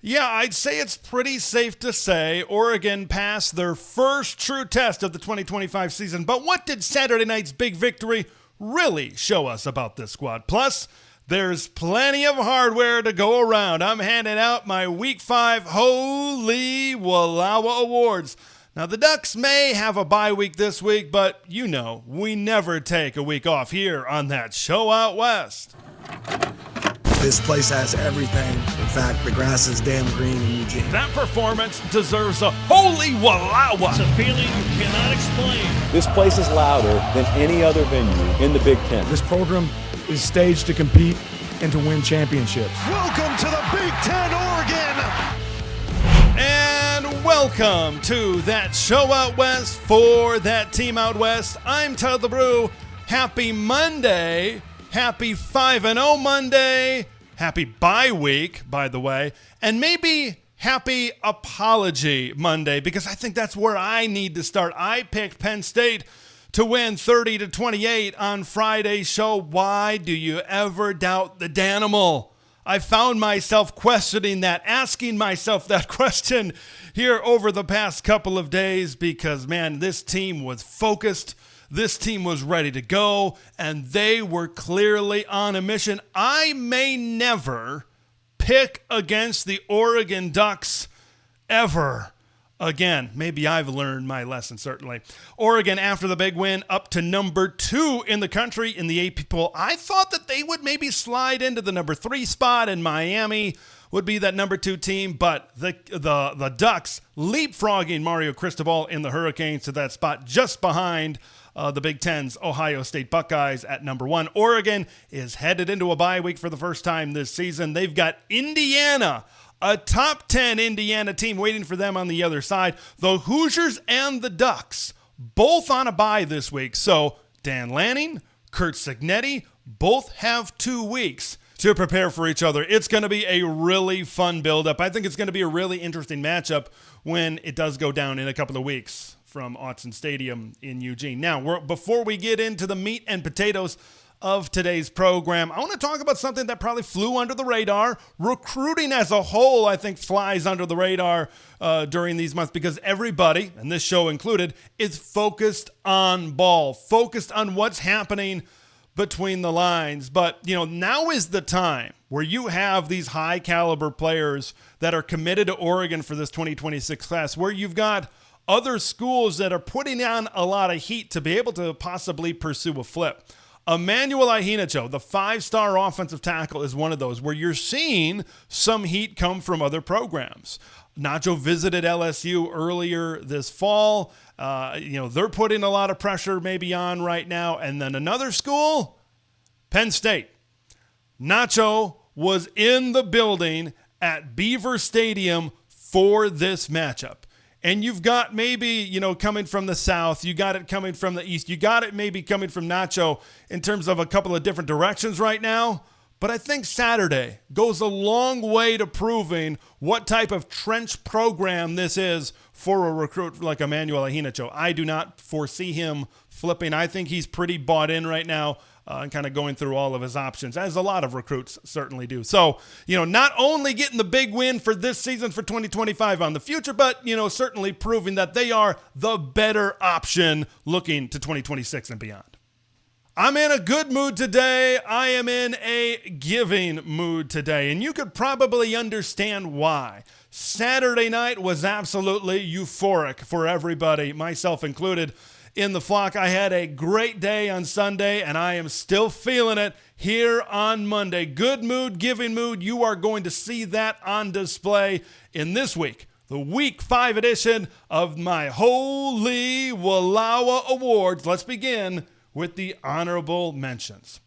Yeah, I'd say it's pretty safe to say Oregon passed their first true test of the 2025 season. But what did Saturday night's big victory really show us about this squad? Plus, there's plenty of hardware to go around. I'm handing out my Week 5 Holy Wallowa Awards. Now, the Ducks may have a bye week this week, but you know, we never take a week off here on that show out west. This place has everything. In fact, the grass is damn green in Eugene. That performance deserves a Holy Wallowa. It's a feeling you cannot explain. This place is louder than any other venue in the Big Ten. This program is staged to compete and to win championships. Welcome to the Big Ten, Oregon. And welcome to that show out west for that team out west. I'm Todd LeBrew. Happy Monday. Happy 5-0 Monday. Happy bye week, by the way. And maybe happy apology Monday, because I think that's where I need to start. I picked Penn State to win 30-28 on Friday's show. Why do you ever doubt the Danimal? I found myself questioning that, asking myself that question here over the past couple of days because, man, this team was focused. This team was ready to go, and they were clearly on a mission. I may never pick against the Oregon Ducks ever again. Maybe I've learned my lesson, certainly. Oregon, after the big win, up to number 2 in the country in the AP poll. I thought that they would maybe slide into the number 3 spot, and Miami would be that number 2 team, but the Ducks leapfrogging Mario Cristobal in the Hurricanes to that spot just behind the Big Ten's Ohio State Buckeyes at number 1. Oregon is headed into a bye week for the first time this season. They've got Indiana, a top 10 Indiana team waiting for them on the other side. The Hoosiers and the Ducks, both on a bye this week. So Dan Lanning, Curt Cignetti, both have 2 weeks to prepare for each other. It's going to be a really fun build-up. I think it's going to be a really interesting matchup when it does go down in a couple of weeks from Autzen Stadium in Eugene. Now, before we get into the meat and potatoes of today's program, I want to talk about something that probably flew under the radar. Recruiting as a whole, I think, flies under the radar during these months because everybody, and this show included, is focused on ball, focused on what's happening between the lines. But, you know, now is the time where you have these high caliber players that are committed to Oregon for this 2026 class, where you've got other schools that are putting on a lot of heat to be able to possibly pursue a flip. Emmanuel Ahinacho, the 5-star offensive tackle, is one of those where you're seeing some heat come from other programs. Nacho visited LSU earlier this fall. They're putting a lot of pressure maybe on right now. And then another school, Penn State. Nacho was in the building at Beaver Stadium for this matchup. And you've got maybe, coming from the south, you got it coming from the east, you got it maybe coming from Nacho in terms of a couple of different directions right now. But I think Saturday goes a long way to proving what type of trench program this is for a recruit like Emmanuel Ahinacho. I do not foresee him flipping. I think he's pretty bought in right now. And kind of going through all of his options, as a lot of recruits certainly do. So, not only getting the big win for this season for 2025 on the future, but, certainly proving that they are the better option looking to 2026 and beyond. I'm in a good mood today. I am in a giving mood today, and you could probably understand why. Saturday night was absolutely euphoric for everybody, myself included. In the flock, I had a great day on Sunday, and I am still feeling it here on Monday. Good mood, giving mood. You are going to see that on display in this week, the Week 5 edition of my Holy Wallowa Awards. Let's begin with the honorable mentions.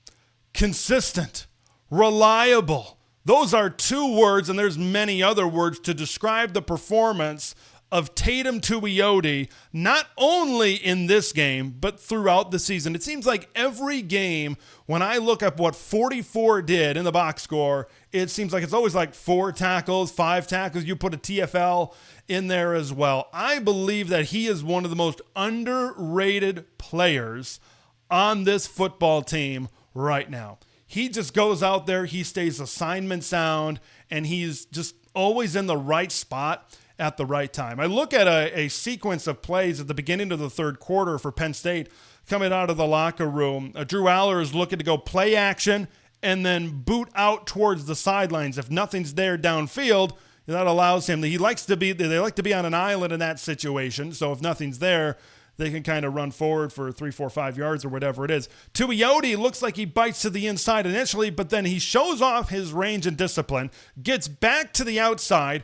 Consistent, reliable. Those are 2 words, and there's many other words to describe the performance of Tatum Tuioti, not only in this game, but throughout the season. It seems like every game, when I look up what 44 did in the box score, it seems like it's always like 4 tackles, 5 tackles. You put a TFL in there as well. I believe that he is one of the most underrated players on this football team right now. He just goes out there, he stays assignment sound, and he's just always in the right spot at the right time. I look at a sequence of plays at the beginning of the third quarter for Penn State coming out of the locker room. Drew Aller is looking to go play action and then boot out towards the sidelines. If nothing's there downfield, that allows him, they like to be on an island in that situation. So if nothing's there, they can kind of run forward for 3, 4, 5 yards or whatever it is. TSOW looks like he bites to the inside initially, but then he shows off his range and discipline, gets back to the outside,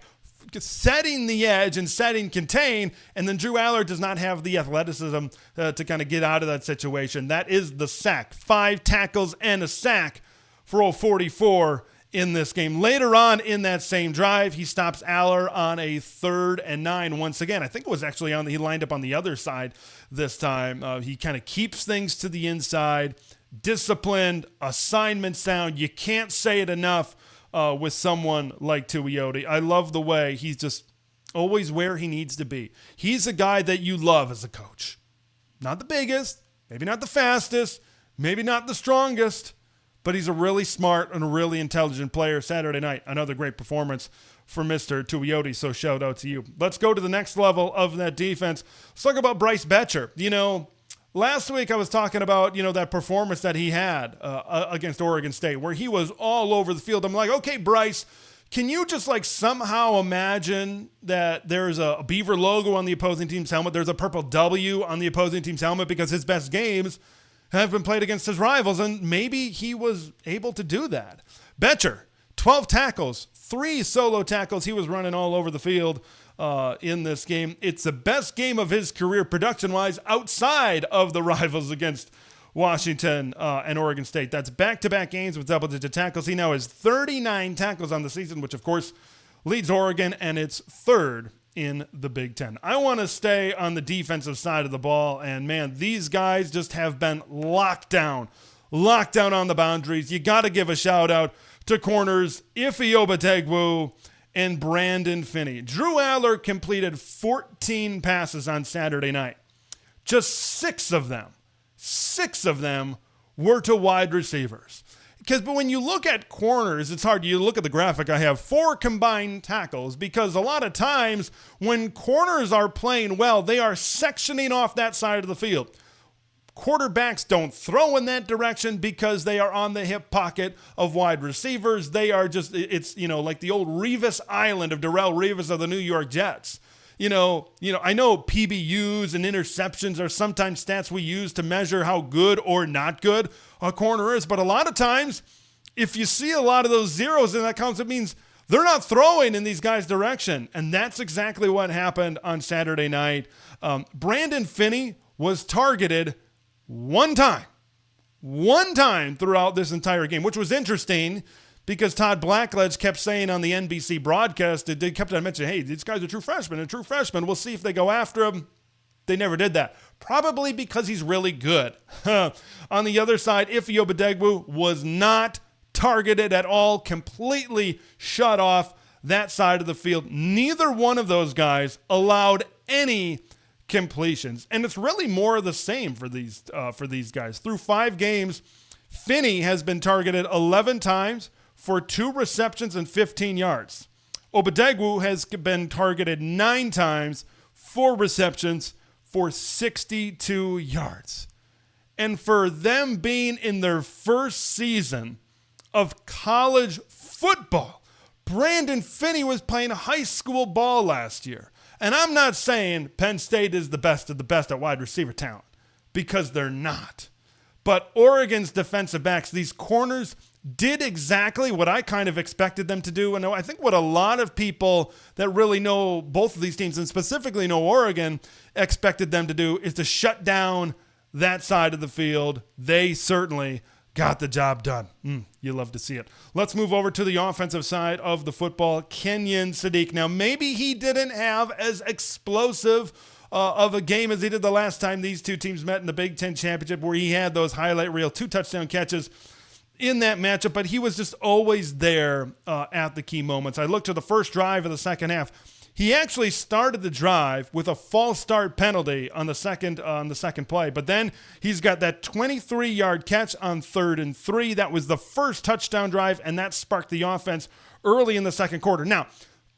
setting the edge and setting contain, and then Drew Aller does not have the athleticism to kind of get out of that situation. That is the sack. 5 tackles and a sack for 44 in this game. Later on in that same drive, he stops Aller on a 3rd and 9 once again. I think it was actually he lined up on the other side this time. He kind of keeps things to the inside, disciplined, assignment sound. You can't say it enough with someone like TSOW. I love the way he's just always where he needs to be. He's a guy that you love as a coach. Not the biggest, maybe not the fastest, maybe not the strongest, but he's a really smart and a really intelligent player. Saturday night, another great performance for Mr. TSOW, so shout out to you. Let's go to the next level of that defense. Let's talk about Bryce Betcher. Last week I was talking about, that performance that he had against Oregon State where he was all over the field. I'm like, okay, Bryce, can you just somehow imagine that there's a Beaver logo on the opposing team's helmet? There's a purple W on the opposing team's helmet because his best games have been played against his rivals, and maybe he was able to do that. Betcher, 12 tackles, 3 solo tackles. He was running all over the field in this game. It's the best game of his career production-wise outside of the rivals against Washington and Oregon State. That's back-to-back games with double-digit tackles. He now has 39 tackles on the season, which, of course, leads Oregon, and it's 3rd in the Big Ten. I want to stay on the defensive side of the ball, and man, these guys just have been locked down on the boundaries. You got to give a shout out to corners Ife Obategwu and Brandon Finney. Drew Aller completed 14 passes on Saturday night. Just 6 of them were to wide receivers. But when you look at corners, it's hard. You look at the graphic, I have 4 combined tackles because a lot of times when corners are playing well, they are sectioning off that side of the field. Quarterbacks don't throw in that direction because they are on the hip pocket of wide receivers. They are just, it's, like the old Revis Island of Darrelle Revis of the New York Jets. I know PBUs and interceptions are sometimes stats we use to measure how good or not good a corner is, but a lot of times, if you see a lot of those zeros in that counts, it means they're not throwing in these guys' direction, and that's exactly what happened on Saturday night. Brandon Finney was targeted one time throughout this entire game, which was interesting because Todd Blackledge kept saying on the NBC broadcast, they kept on mentioning, hey, these guys are true freshmen. We'll see if they go after him. They never did that. Probably because he's really good. On the other side, Ife Obategwu was not targeted at all, completely shut off that side of the field. Neither one of those guys allowed any completions. And it's really more of the same for these guys. Through 5 games, Finney has been targeted 11 times for 2 receptions and 15 yards. Obategwu has been targeted 9 times, 4 receptions for 62 yards. And for them being in their first season of college football, Brandon Finney was playing high school ball last year. And I'm not saying Penn State is the best of the best at wide receiver talent, because they're not. But Oregon's defensive backs, these corners, did exactly what I kind of expected them to do. And I think what a lot of people that really know both of these teams, and specifically know Oregon, expected them to do is to shut down that side of the field. They certainly got the job done. You love to see it. Let's move over to the offensive side of the football. Kenyon Sadiq. Now, maybe he didn't have as explosive of a game as he did the last time these two teams met in the Big Ten Championship, where he had those highlight reel 2 touchdown catches in that matchup, but he was just always there at the key moments. I looked to the first drive of the second half. He actually started the drive with a false start penalty on the second play, but then he's got that 23-yard catch on 3rd and 3. That was the first touchdown drive, and that sparked the offense early in the second quarter. Now,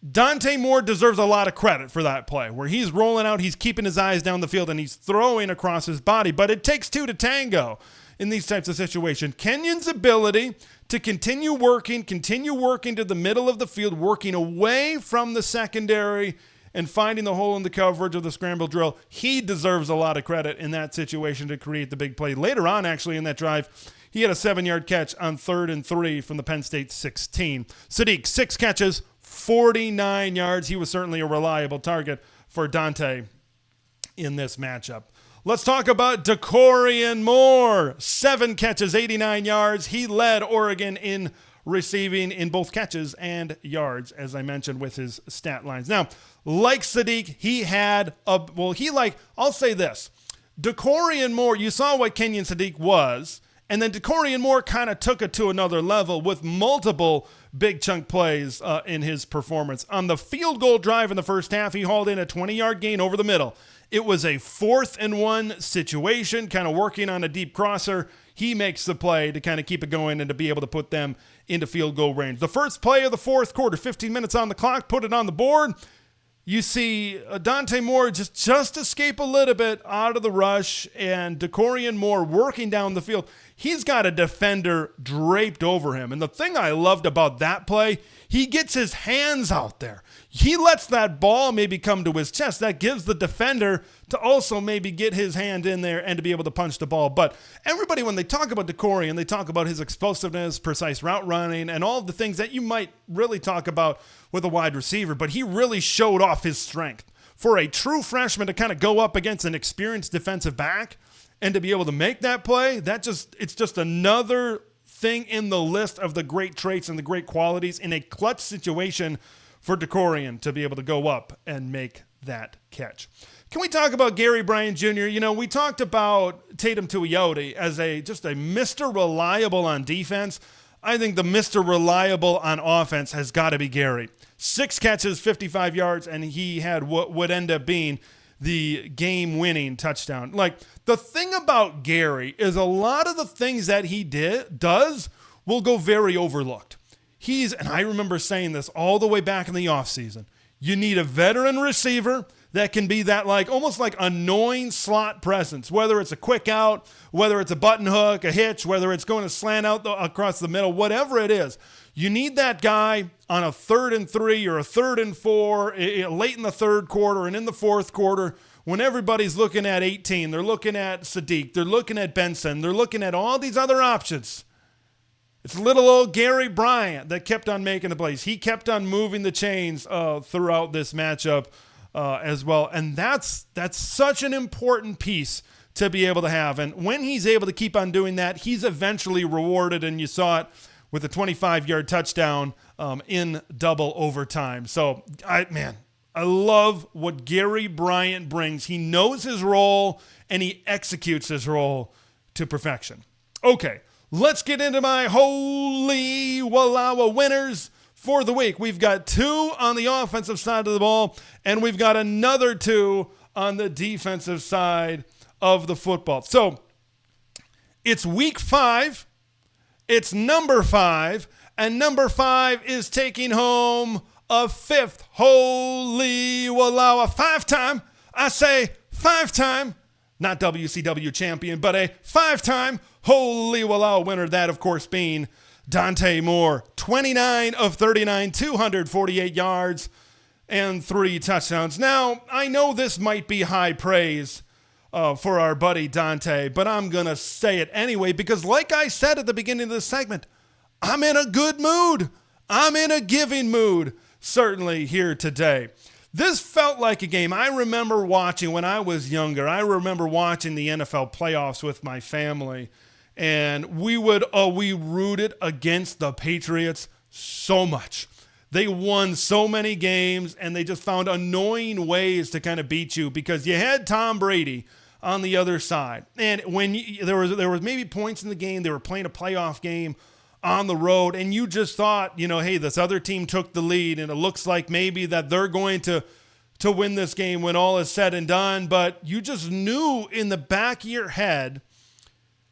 Dante Moore deserves a lot of credit for that play, where he's rolling out, he's keeping his eyes down the field, and he's throwing across his body, but it takes two to tango in these types of situations. Kenyon's ability to continue working to the middle of the field, working away from the secondary and finding the hole in the coverage of the scramble drill. He deserves a lot of credit in that situation to create the big play. Later on, actually, in that drive, he had a 7-yard catch on 3rd and 3 from the Penn State 16. Sadiq, 6 catches, 49 yards. He was certainly a reliable target for Dante in this matchup. Let's talk about Decorian Moore. 7 catches, 89 yards. He led Oregon in receiving in both catches and yards, as I mentioned with his stat lines. Now, like Sadiq, I'll say this. Decorian Moore, you saw what Kenyon Sadiq was, and then Decorian Moore kind of took it to another level with multiple big chunk plays in his performance. On the field goal drive in the first half, he hauled in a 20-yard gain over the middle. It was a 4th and 1 situation, kind of working on a deep crosser. He makes the play to kind of keep it going and to be able to put them into field goal range. The first play of the fourth quarter, 15 minutes on the clock, put it on the board. You see Dante Moore just escape a little bit out of the rush, and Decorian Moore working down the field. He's got a defender draped over him. And the thing I loved about that play, he gets his hands out there. He lets that ball maybe come to his chest. That gives the defender to also maybe get his hand in there and to be able to punch the ball. But everybody, when they talk about Decorian, they talk about his explosiveness, precise route running, and all of the things that you might really talk about with a wide receiver. But he really showed off his strength. For a true freshman to kind of go up against an experienced defensive back and to be able to make that play, it's just another thing in the list of the great traits and the great qualities in a clutch situation for Decorian to be able to go up and make that catch. Can we talk about Gary Bryant Jr.? You know, we talked about Tatum Tuioti as just a Mr. Reliable on defense. I think the Mr. Reliable on offense has got to be Gary. 6 catches, 55 yards, and he had what would end up being the game-winning touchdown. Like, the thing about Gary is a lot of the things that he does will go very overlooked. And I remember saying this all the way back in the offseason, you need a veteran receiver that can be that almost like annoying slot presence, whether it's a quick out, whether it's a button hook, a hitch, whether it's going to slant out across the middle, whatever it is. You need that guy on a 3rd and 3 or a 3rd and 4, late in the third quarter and in the fourth quarter, when everybody's looking at 18, they're looking at Sadiq, they're looking at Benson, they're looking at all these other options. It's little old Gary Bryant that kept on making the plays. He kept on moving the chains throughout this matchup as well. And that's such an important piece to be able to have. And when he's able to keep on doing that, he's eventually rewarded. And you saw it with a 25-yard touchdown in double overtime. So, I love what Gary Bryant brings. He knows his role, and he executes his role to perfection. Okay. Let's get into my holy Wallowa winners for the week. We've got 2 on the offensive side of the ball, and we've got another 2 on the defensive side of the football. So it's week 5. It's number 5, and number 5 is taking home a 5th holy Wallowa. 5-time, I say 5-time, not WCW champion, but a 5-time holy Wallowa winner, that of course being Dante Moore. 29 of 39, 248 yards, and 3 touchdowns. Now, I know this might be high praise for our buddy Dante, but I'm going to say it anyway because like I said at the beginning of this segment, I'm in a good mood. I'm in a giving mood, certainly here today. This felt like a game I remember watching when I was younger. I remember watching the NFL playoffs with my family. And we rooted against the Patriots so much. They won so many games, and they just found annoying ways to kind of beat you because you had Tom Brady on the other side. And when there was maybe points in the game, they were playing a playoff game on the road, and you just thought, hey, this other team took the lead, and it looks like maybe that they're going to win this game when all is said and done, but you just knew in the back of your head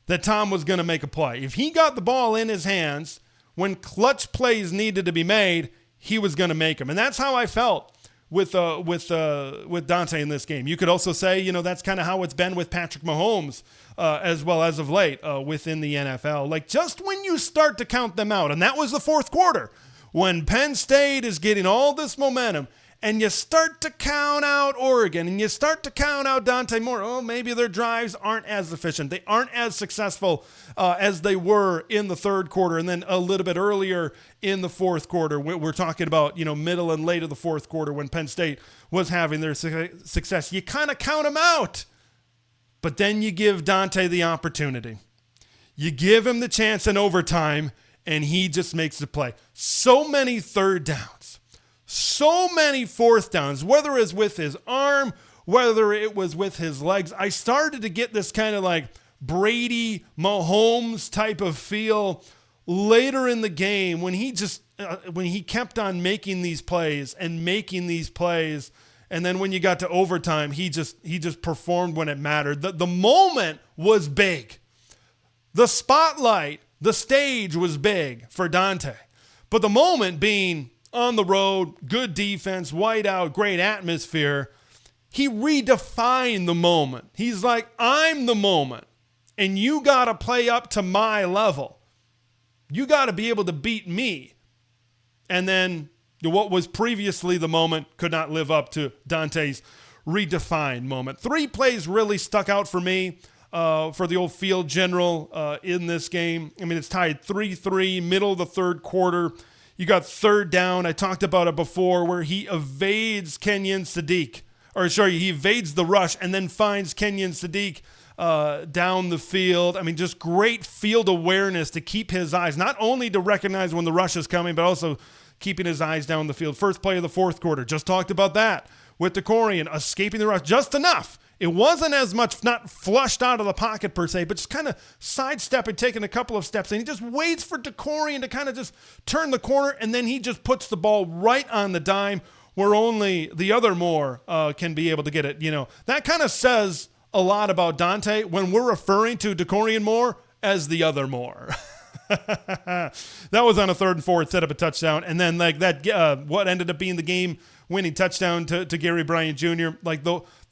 that Tom was going to make a play. If he got the ball in his hands when clutch plays needed to be made, he was going to make them. And that's how I felt with Dante in this game. You could also say, that's kind of how it's been with Patrick Mahomes as well as of late within the NFL. Like, just when you start to count them out, and that was the fourth quarter, when Penn State is getting all this momentum, and you start to count out Oregon, and you start to count out Dante Moore. Oh, maybe their drives aren't as efficient. They aren't as successful as they were in the third quarter, and then a little bit earlier in the fourth quarter. We're talking about, middle and late of the fourth quarter when Penn State was having their success. You kind of count them out, but then you give Dante the opportunity. You give him the chance in overtime, and he just makes the play. So many third downs. So many fourth downs, whether it's with his arm, whether it was with his legs. I started to get this kind of like Brady Mahomes type of feel later in the game when he kept on making these plays. And then when you got to overtime, he just performed when it mattered. The moment was big. The spotlight, the stage was big for Dante. But the moment being on the road, good defense, white out, great atmosphere, he redefined the moment. He's like, I'm the moment, and you got to play up to my level. You got to be able to beat me. And then what was previously the moment could not live up to Dante's redefined moment. 3 plays really stuck out for me for the old field general in this game. I mean, it's tied 3-3, middle of the third quarter. You got third down. I talked about it before where he evades he evades the rush and then finds Kenyon Sadiq down the field. I mean, just great field awareness to keep his eyes, not only to recognize when the rush is coming, but also keeping his eyes down the field. First play of the fourth quarter, just talked about that with DeCorian escaping the rush just enough. It wasn't as much, not flushed out of the pocket per se, but just kind of sidestepping, taking a couple of steps, and he just waits for DeCorian to kind of just turn the corner, and then he just puts the ball right on the dime where only the other Moore can be able to get it. That kind of says a lot about Dante when we're referring to DeCorian Moore as the other Moore. That was on a 3rd and 4, set up a touchdown, and then like that, what ended up being the game-winning touchdown to Gary Bryant Jr.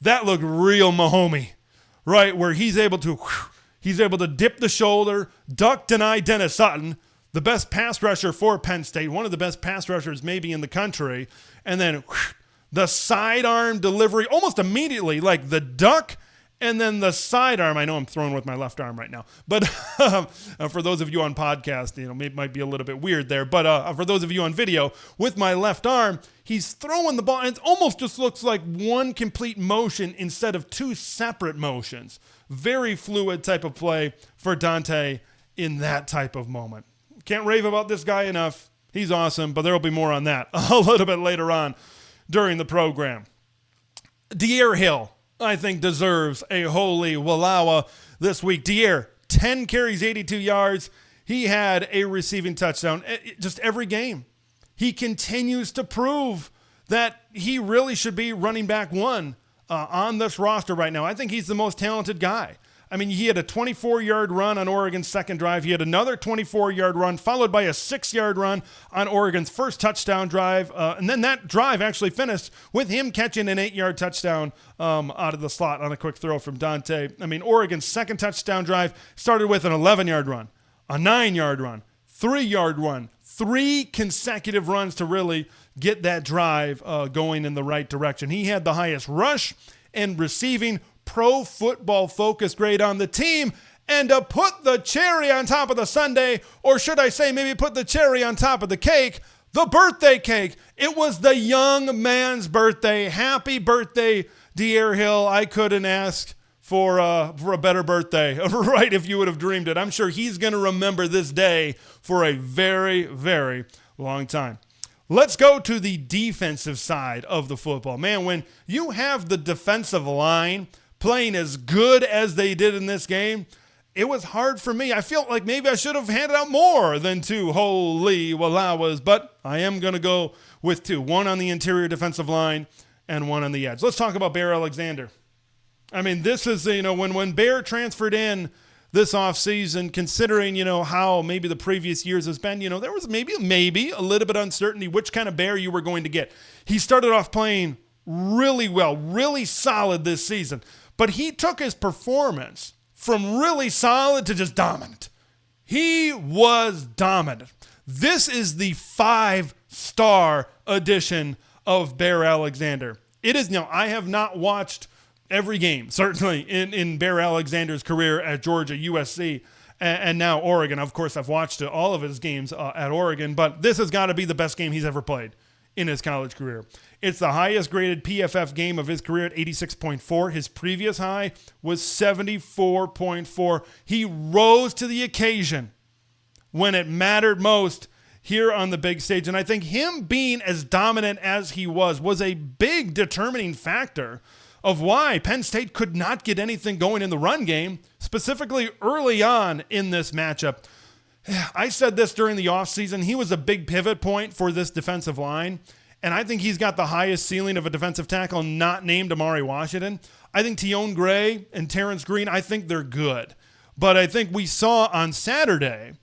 That looked real Mahomey, right? Where he's able to dip the shoulder, duck, deny Dennis Sutton, the best pass rusher for Penn State, one of the best pass rushers maybe in the country, and then the sidearm delivery almost immediately, like the duck. And then the sidearm, I know I'm throwing with my left arm right now, but for those of you on podcast, it might be a little bit weird there, but for those of you on video, with my left arm, he's throwing the ball, and it almost just looks like one complete motion instead of 2 separate motions. Very fluid type of play for Dante in that type of moment. Can't rave about this guy enough. He's awesome, but there will be more on that a little bit later on during the program. De'Aaron Hill, I think, deserves a holy Wallowa this week. De'Aaron, 10 carries, 82 yards. He had a receiving touchdown just every game. He continues to prove that he really should be running back 1 on this roster right now. I think he's the most talented guy. I mean, he had a 24-yard run on Oregon's second drive. He had another 24-yard run, followed by a 6-yard run on Oregon's first touchdown drive. And then that drive actually finished with him catching an 8-yard touchdown out of the slot on a quick throw from Dante. I mean, Oregon's second touchdown drive started with an 11-yard run, a 9-yard run, 3-yard run, 3 consecutive runs to really get that drive going in the right direction. He had the highest rush and receiving Pro Football Focus grade on the team. And to put the cherry on top of the sundae, or should I say maybe put the cherry on top of the cake, the birthday cake. It was the young man's birthday. Happy birthday, De'Aaron Hill. I couldn't ask for a better birthday, right, if you would have dreamed it. I'm sure he's going to remember this day for a very, very long time. Let's go to the defensive side of the football. Man, when you have the defensive line playing as good as they did in this game, it was hard for me. I feel like maybe I should have handed out more than 2 holy Wallowas, but I am going to go with 2. 1 on the interior defensive line and 1 on the edge. Let's talk about Bear Alexander. I mean, this is, when Bear transferred in this offseason, considering, how maybe the previous years has been, there was maybe a little bit of uncertainty which kind of Bear you were going to get. He started off playing really well, really solid this season, but he took his performance from really solid to just dominant. He was dominant. This is the 5-star edition of Bear Alexander. It is now. I have not watched every game, certainly, in Bear Alexander's career at Georgia, USC, and now Oregon. Of course, I've watched all of his games at Oregon, but this has got to be the best game he's ever played in his college career. It's the highest graded PFF game of his career at 86.4. His previous high was 74.4. He rose to the occasion when it mattered most here on the big stage. And I think him being as dominant as he was a big determining factor of why Penn State could not get anything going in the run game, specifically early on in this matchup. I said this during the offseason. He was a big pivot point for this defensive line, and I think he's got the highest ceiling of a defensive tackle not named Amari Washington. I think Tion Gray and Terrence Green, I think they're good. But I think we saw on Saturday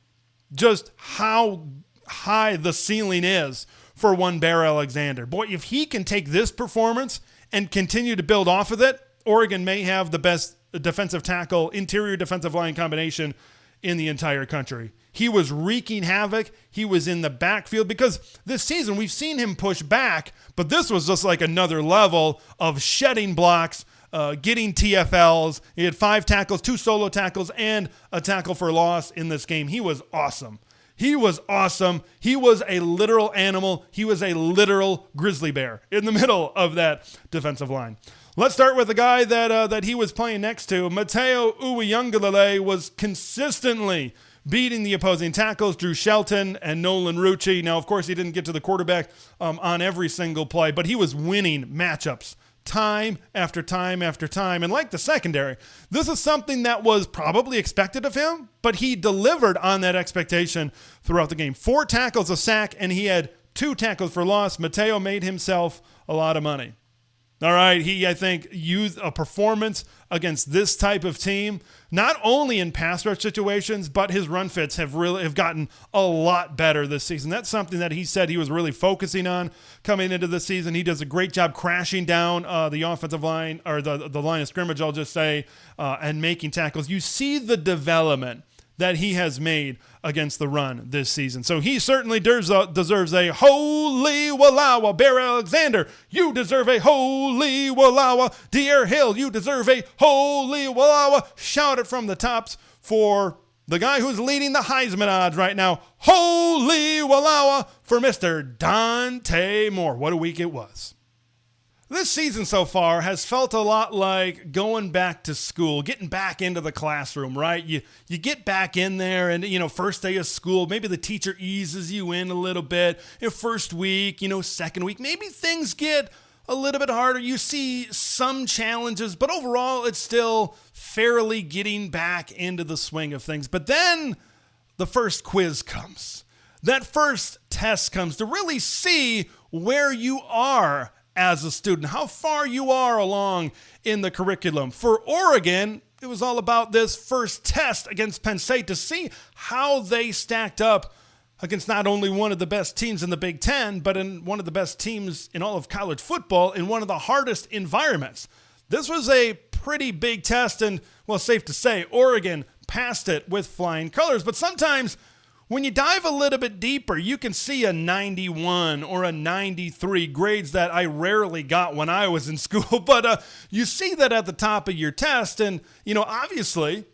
just how high the ceiling is for one Bear Alexander. Boy, if he can take this performance and continue to build off of it, Oregon may have the best defensive tackle, interior defensive line combination in the entire country. He was wreaking havoc. He was in the backfield because this season we've seen him push back, but this was just like another level of shedding blocks, getting TFLs. He had 5 tackles, 2 solo tackles, and a tackle for loss in this game. He was awesome. He was awesome. He was a literal animal. He was a literal grizzly bear in the middle of that defensive line. Let's start with the guy that he was playing next to. Mateo Uiagalelei was consistently beating the opposing tackles, Drew Shelton and Nolan Rucci. Now, of course, he didn't get to the quarterback on every single play, but he was winning matchups time after time after time. And like the secondary, this is something that was probably expected of him, but he delivered on that expectation throughout the game. 4 tackles, a sack, and he had 2 tackles for loss. Mateo made himself a lot of money. All right, he, I think, used a performance against this type of team, not only in pass rush situations, but his run fits have gotten a lot better this season. That's something that he said he was really focusing on coming into the season. He does a great job crashing down the offensive line, or the line of scrimmage, I'll just say, and making tackles. You see the development that he has made against the run this season. So he certainly deserves a holy Wallowa. Bear Alexander, you deserve a holy Wallowa. De'Aaron Hill, you deserve a holy Wallowa. Shout it from the tops for the guy who's leading the Heisman odds right now. Holy Wallowa for Mr. Dante Moore. What a week it was. This season so far has felt a lot like going back to school, getting back into the classroom, right? You get back in there and, first day of school, maybe the teacher eases you in a little bit. First week, second week, maybe things get a little bit harder. You see some challenges, but overall it's still fairly getting back into the swing of things. But then the first quiz comes. That first test comes to really see where you are as a student, how far you are along in the curriculum. For Oregon, it was all about this first test against Penn State to see how they stacked up against not only one of the best teams in the Big Ten, but in one of the best teams in all of college football in one of the hardest environments. This was a pretty big test, and, well, safe to say, Oregon passed it with flying colors. But sometimes when you dive a little bit deeper, you can see a 91 or a 93, grades that I rarely got when I was in school. But you see that at the top of your test. And, obviously,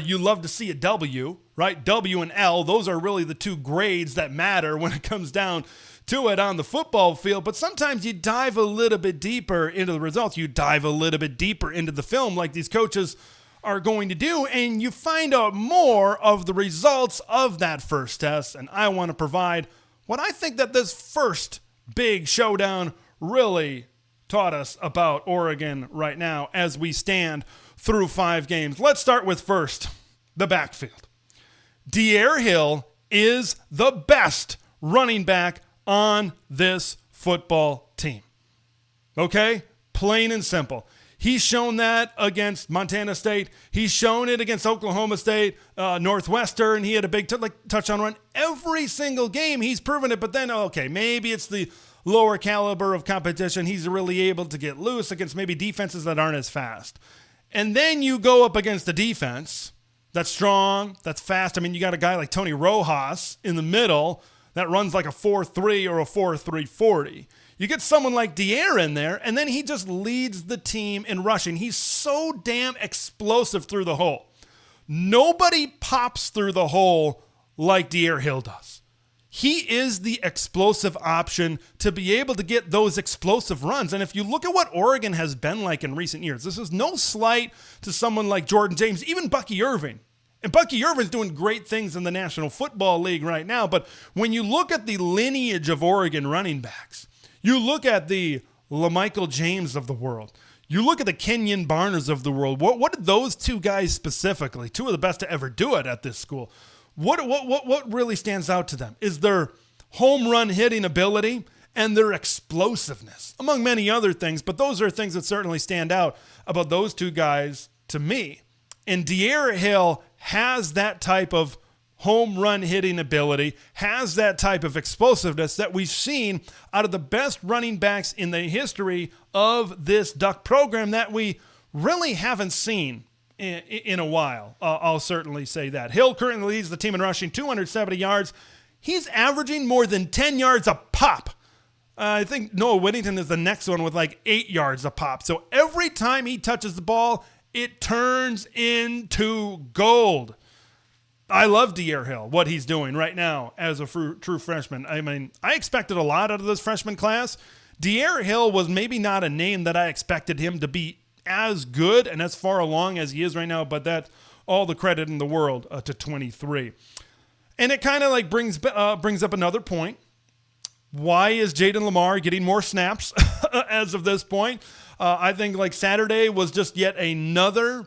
you love to see a W, right? W and L, those are really the 2 grades that matter when it comes down to it on the football field. But sometimes you dive a little bit deeper into the results. You dive a little bit deeper into the film like these coaches are going to do, and you find out more of the results of that first test. And I want to provide what I think that this first big showdown really taught us about Oregon right now as we stand through 5 games. Let's start with first. the backfield. De'Aaron Hill is the best running back on this football team. Okay? Plain and simple. He's shown that against Montana State. He's shown it against Oklahoma State, Northwestern. He had a big touchdown run. Every single game, he's proven it. But then, okay, maybe it's the lower caliber of competition. He's really able to get loose against maybe defenses that aren't as fast. And then you go up against the defense that's strong, that's fast. I mean, you got a guy like Tony Rojas in the middle that runs like a 4.3 or a 4.3 40. You get someone like De'Aaron in there, and then he just leads the team in rushing. He's so damn explosive through the hole. Nobody pops through the hole like De'Aaron Hill does. He is the explosive option to be able to get those explosive runs. And if you look at what Oregon has been like in recent years, this is no slight to someone like Jordan James, even Bucky Irving. And Bucky Irvin's doing great things in the National Football League right now. But when you look at the lineage of Oregon running backs, you look at the LaMichael James of the world, you look at the Kenyon Barners of the world, what did those two guys specifically, two of the best to ever do it at this school, what really stands out to them is their home run hitting ability and their explosiveness, among many other things. But those are things that certainly stand out about those two guys to me. And De'Aaron Hill has that type of home run hitting ability, has that type of explosiveness that we've seen out of the best running backs in the history of this Duck program that we really haven't seen in a while. I'll certainly say that. Hill currently leads the team in rushing, 270 yards. He's averaging more than 10 yards a pop. I think Noah Whittington is the next one with like 8 yards a pop. So every time he touches the ball, it turns into gold. I love De'Aaron Hill, what he's doing right now as a true freshman. I mean, I expected a lot out of this freshman class. De'Aaron Hill was maybe not a name that I expected him to be as good and as far along as he is right now, but that's all the credit in the world to 23. And it kind of like brings up another point. Why is Jaden Lamar getting more snaps as of this point? I think like Saturday was just yet another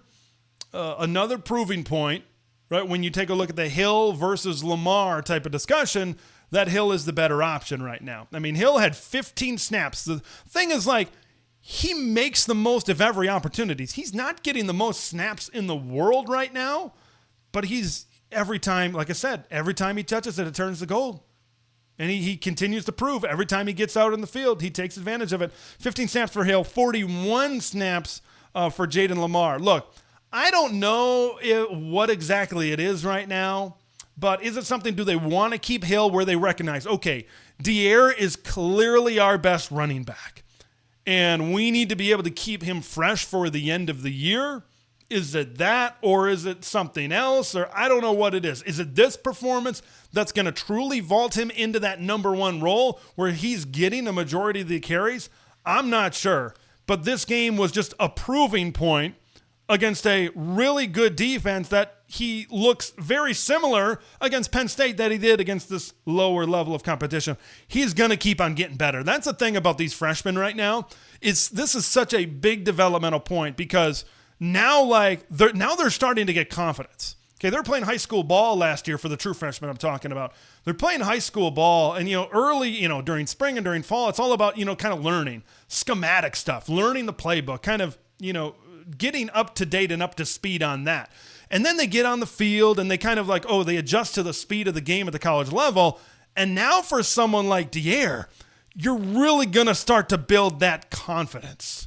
proving point, right? When you take a look at the Hill versus Lamar type of discussion, that Hill is the better option right now. I mean, Hill had 15 snaps. The thing is like, he makes the most of every opportunity. He's not getting the most snaps in the world right now, but he's every time, like I said, every time he touches it, it turns to gold. And he continues to prove every time he gets out in the field, he takes advantage of it. 15 snaps for Hill, 41 snaps for Jaden Lamar. Look, I don't know what exactly it is right now, but is it something, do they want to keep Hill where they recognize, okay, De'Aaron is clearly our best running back, and we need to be able to keep him fresh for the end of the year? Is it that, or is it something else? Or I don't know what it is. Is it this performance that's going to truly vault him into that number one role where he's getting the majority of the carries? I'm not sure. But this game was just a proving point against a really good defense that he looks very similar against Penn State that he did against this lower level of competition. He's going to keep on getting better. That's the thing about these freshmen right now. This is such a big developmental point because now they're starting to get confidence. Okay, they're playing high school ball last year for the true freshmen I'm talking about. They're playing high school ball, and early, during spring and during fall, it's all about kind of learning schematic stuff, learning the playbook, kind of getting up to date and up to speed on that. And then they get on the field and they kind of they adjust to the speed of the game at the college level. And now for someone like De'Aaron, you're really gonna start to build that confidence.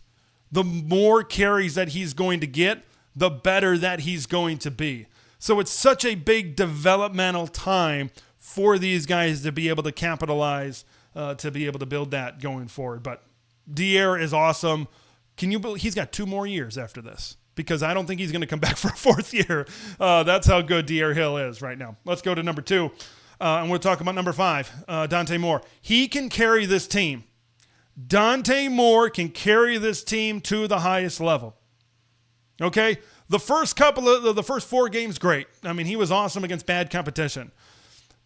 The more carries that he's going to get, the better that he's going to be. So it's such a big developmental time for these guys to be able to capitalize, to be able to build that going forward. But De'Aaron is awesome. Can you believe he's got 2 more years after this? Because I don't think he's going to come back for a 4th year. That's how good De'Aaron Hill is right now. Let's go to number 2. And we'll talk about number 5, Dante Moore. He can carry this team. Dante Moore can carry this team to the highest level. Okay? The first 4 games, great. I mean, he was awesome against bad competition.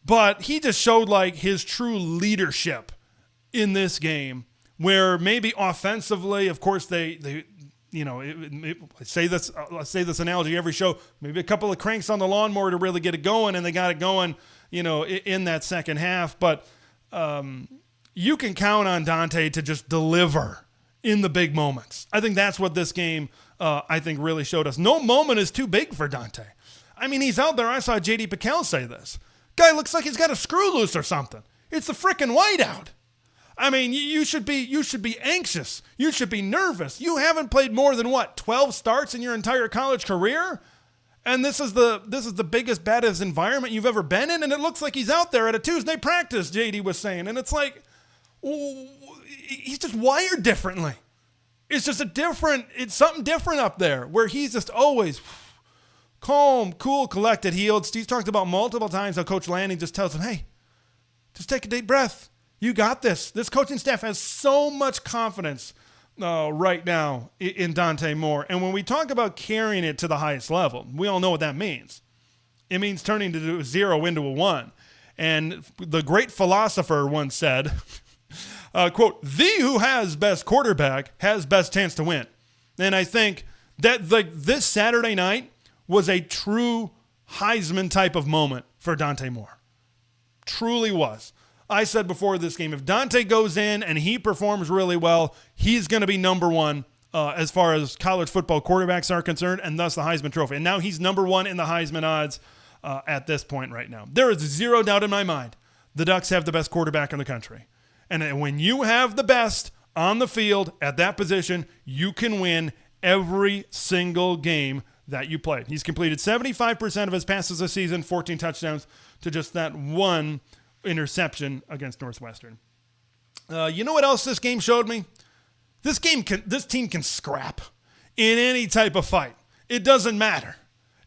But he just showed his true leadership in this game where maybe offensively, of course, they I say this analogy every show, maybe a couple of cranks on the lawnmower to really get it going, and they got it going, in that second half. But you can count on Dante to just deliver in the big moments. I think that's what this game, really showed us. No moment is too big for Dante. I mean, he's out there. I saw J.D. Piquel say this. Guy looks like he's got a screw loose or something. It's the frickin' whiteout. I mean, you should be anxious. You should be nervous. You haven't played more than 12 starts in your entire college career? And this is the biggest, baddest environment you've ever been in, and it looks like he's out there at a Tuesday practice, JD was saying. And it's like, he's just wired differently. It's just it's something different up there where he's just always calm, cool, collected. He's talked about multiple times how Coach Lanning just tells him, hey, just take a deep breath. You got this. This coaching staff has so much confidence right now in Dante Moore. And when we talk about carrying it to the highest level, we all know what that means. It means turning a 0 into a 1. And the great philosopher once said, quote, "The who has best quarterback has best chance to win." And I think that this Saturday night was a true Heisman type of moment for Dante Moore. Truly was. I said before this game, if Dante goes in and he performs really well, he's going to be number one as far as college football quarterbacks are concerned, and thus the Heisman Trophy. And now he's number one in the Heisman odds at this point right now. There is zero doubt in my mind the Ducks have the best quarterback in the country. And when you have the best on the field at that position, you can win every single game that you play. He's completed 75% of his passes this season, 14 touchdowns to just that one interception against Northwestern. You know what else this game showed me? This team can scrap in any type of fight. It doesn't matter.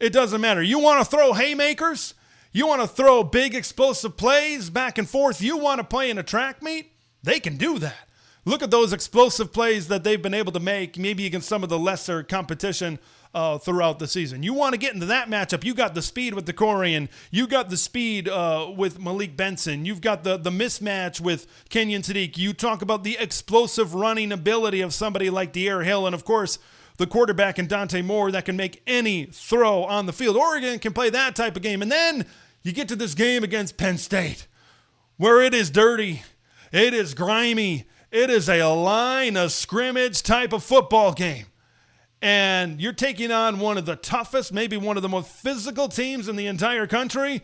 It doesn't matter. You want to throw haymakers? You want to throw big explosive plays back and forth? You want to play in a track meet? They can do that. Look at those explosive plays that they've been able to make, maybe against some of the lesser competition throughout the season. You want to get into that matchup. You got the speed with the Corian. You got the speed with Malik Benson. You've got the mismatch with Kenyon Sadiq. You talk about the explosive running ability of somebody like De'Aaron Hill. And, of course, the quarterback in Dante Moore that can make any throw on the field. Oregon can play that type of game. And then you get to this game against Penn State where it is dirty. It is grimy. It is a line of scrimmage type of football game. And you're taking on one of the toughest, maybe one of the most physical teams in the entire country,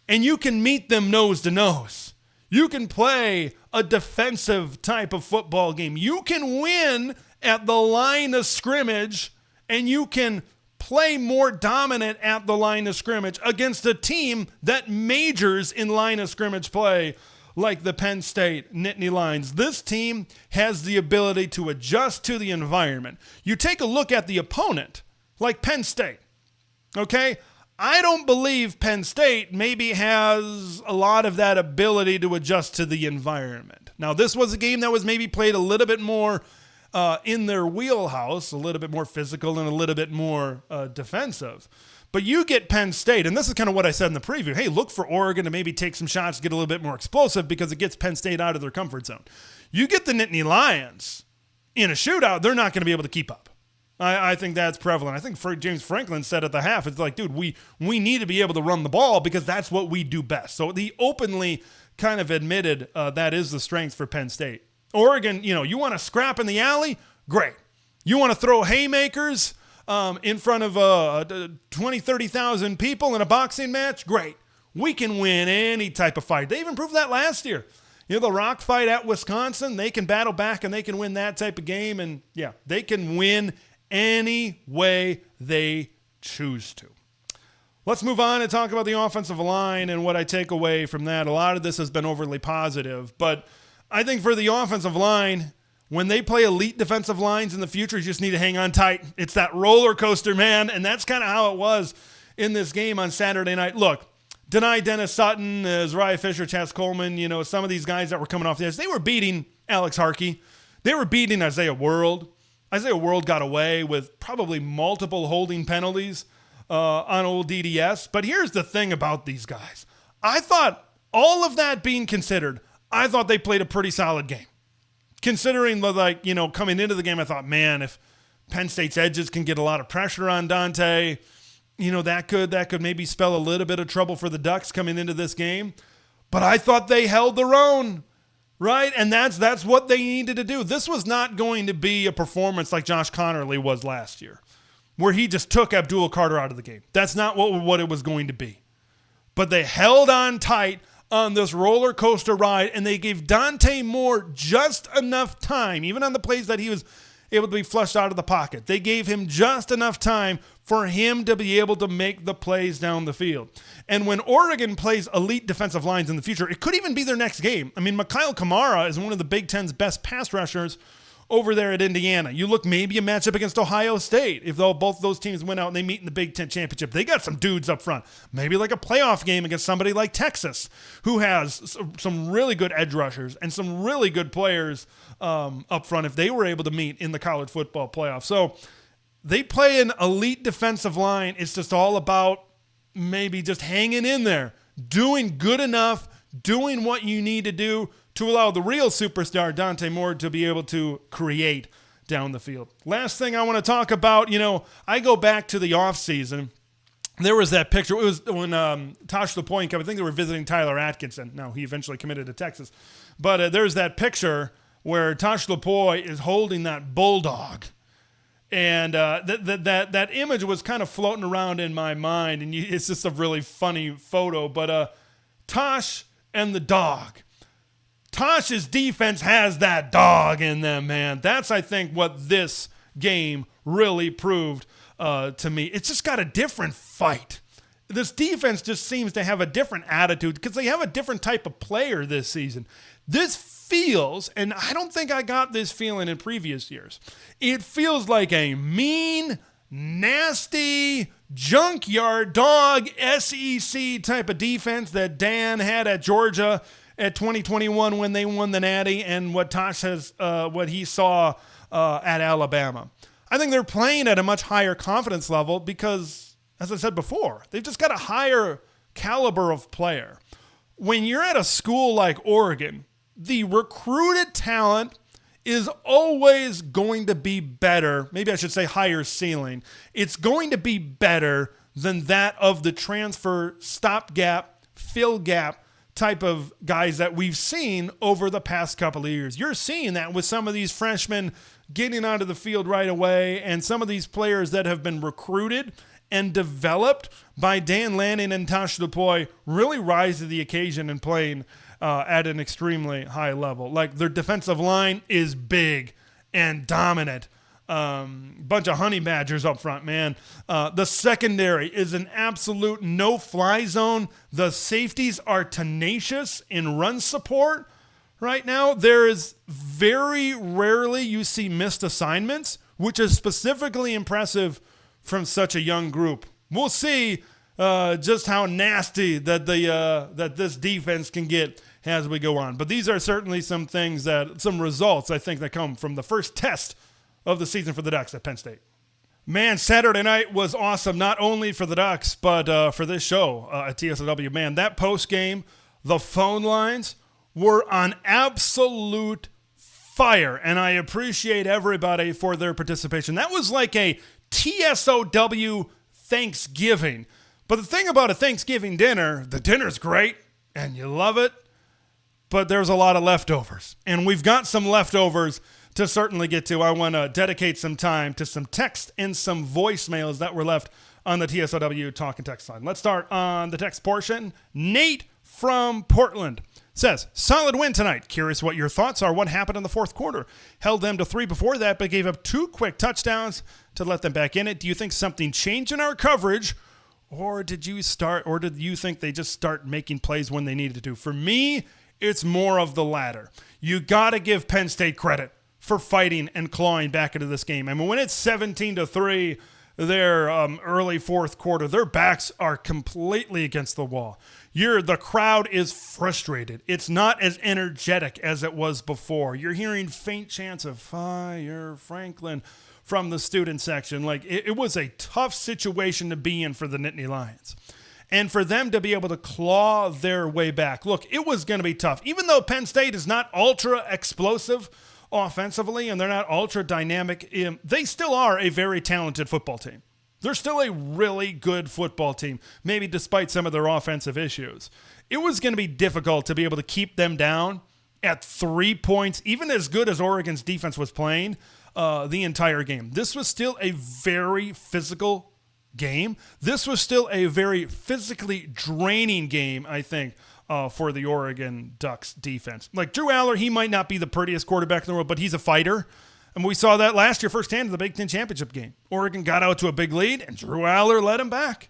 and you can meet them nose to nose. You can play a defensive type of football game. You can win at the line of scrimmage, and you can play more dominant at the line of scrimmage against a team that majors in line of scrimmage play like the Penn State Nittany Lions. This team has the ability to adjust to the environment. You take a look at the opponent, like Penn State, okay? I don't believe Penn State maybe has a lot of that ability to adjust to the environment. Now, this was a game that was maybe played a little bit more in their wheelhouse, a little bit more physical and a little bit more defensive. But you get Penn State, and this is kind of what I said in the preview. Hey, look for Oregon to maybe take some shots, get a little bit more explosive because it gets Penn State out of their comfort zone. You get the Nittany Lions in a shootout, they're not going to be able to keep up. I think that's prevalent. I think James Franklin said at the half, it's like, dude, we need to be able to run the ball because that's what we do best. So he openly kind of admitted that is the strength for Penn State. Oregon, you want to scrap in the alley? Great. You want to throw haymakers in front of 20, 30,000 people in a boxing match? Great. We can win any type of fight. They even proved that last year. The rock fight at Wisconsin, they can battle back and they can win that type of game. And, yeah, they can win any way they choose to. Let's move on and talk about the offensive line and what I take away from that. A lot of this has been overly positive, but I think for the offensive line, when they play elite defensive lines in the future, you just need to hang on tight. It's that roller coaster, man, and that's kind of how it was in this game on Saturday night. Look, Denai Dennis Sutton, Zariah Fisher, Chaz Coleman, some of these guys that were coming off the edge, they were beating Alex Harkey. They were beating Isaiah World. Isaiah World got away with probably multiple holding penalties on old DDS. But here's the thing about these guys. I thought, all of that being considered, I thought they played a pretty solid game. Considering coming into the game, I thought, man, if Penn State's edges can get a lot of pressure on Dante. That could maybe spell a little bit of trouble for the Ducks coming into this game. But I thought they held their own, right? And that's what they needed to do. This was not going to be a performance like Josh Connerly was last year, where he just took Abdul Carter out of the game. That's not what it was going to be. But they held on tight on this roller coaster ride, and they gave Dante Moore just enough time, even on the plays that he was able to be flushed out of the pocket. They gave him just enough time for him to be able to make the plays down the field. And when Oregon plays elite defensive lines in the future, it could even be their next game. I mean, Mikhail Kamara is one of the Big Ten's best pass rushers over there at Indiana. You look maybe a matchup against Ohio State. If both those teams went out and they meet in the Big Ten championship, they got some dudes up front. Maybe like a playoff game against somebody like Texas, who has some really good edge rushers and some really good players up front if they were able to meet in the college football playoff. So they play an elite defensive line. It's just all about maybe just hanging in there, doing good enough, doing what you need to do to allow the real superstar, Dante Moore, to be able to create down the field. Last thing I want to talk about, I go back to the offseason. There was that picture. It was when Tosh LaPointe came. I think they were visiting Tyler Atkinson. Now, he eventually committed to Texas. But there's that picture where Tosh LaPointe is holding that bulldog. And that image was kind of floating around in my mind. And it's just a really funny photo. But Tosh and the dog. Tosh's defense has that dog in them, man. That's, I think, what this game really proved to me. It's just got a different fight. This defense just seems to have a different attitude because they have a different type of player this season. This feels, and I don't think I got this feeling in previous years, it feels like a mean, nasty, junkyard dog SEC type of defense that Dan had at Georgia at 2021 when they won the Natty, and what Tosh has, what he saw at Alabama. I think they're playing at a much higher confidence level because, as I said before, they've just got a higher caliber of player. When you're at a school like Oregon, the recruited talent is always going to be better. Maybe I should say higher ceiling. It's going to be better than that of the transfer stopgap, fill gap type of guys that we've seen over the past couple of years. You're seeing that with some of these freshmen getting onto the field right away, and some of these players that have been recruited and developed by Dan Lanning and Tosh LaPointe really rise to the occasion and playing at an extremely high level. Like, their defensive line is big and dominant. Bunch of honey badgers up front, man. The secondary is an absolute no-fly zone. The safeties are tenacious in run support. Right now, there is very rarely you see missed assignments, which is specifically impressive from such a young group. We'll see just how nasty that this defense can get as we go on. But these are certainly some results, I think, that come from the first test of the season for the Ducks at Penn State. Man, Saturday night was awesome, not only for the Ducks, but for this show at TSOW. Man, that post game, the phone lines were on absolute fire, and I appreciate everybody for their participation. That was like a TSOW Thanksgiving. But the thing about a Thanksgiving dinner, the dinner's great, and you love it, but there's a lot of leftovers. And we've got some leftovers to certainly get to. I want to dedicate some time to some text and some voicemails that were left on the TSOW talk and text line. Let's start on the text portion. Nate from Portland says, solid win tonight. Curious what your thoughts are. What happened in the fourth quarter? Held them to 3 before that, but gave up 2 quick touchdowns to let them back in it. Do you think something changed in our coverage, or did you think they just start making plays when they needed to? For me, it's more of the latter. You got to give Penn State credit for fighting and clawing back into this game. I mean, when it's 17-3, their early fourth quarter, their backs are completely against the wall. The crowd is frustrated. It's not as energetic as it was before. You're hearing faint chants of fire Franklin from the student section. Like, it was a tough situation to be in for the Nittany Lions. And for them to be able to claw their way back. Look, it was going to be tough. Even though Penn State is not ultra explosive offensively and they're not ultra dynamic, they still are a very talented football team. They're still a really good football team, maybe despite some of their offensive issues. It was going to be difficult to be able to keep them down at 3 points, even as good as Oregon's defense was playing the entire game. This was still a very physical game. This was still a very physically draining game, I think, for the Oregon Ducks defense. Like Drew Aller, he might not be the prettiest quarterback in the world, but he's a fighter. And we saw that last year firsthand in the Big Ten Championship game. Oregon got out to a big lead, and Drew Aller led him back.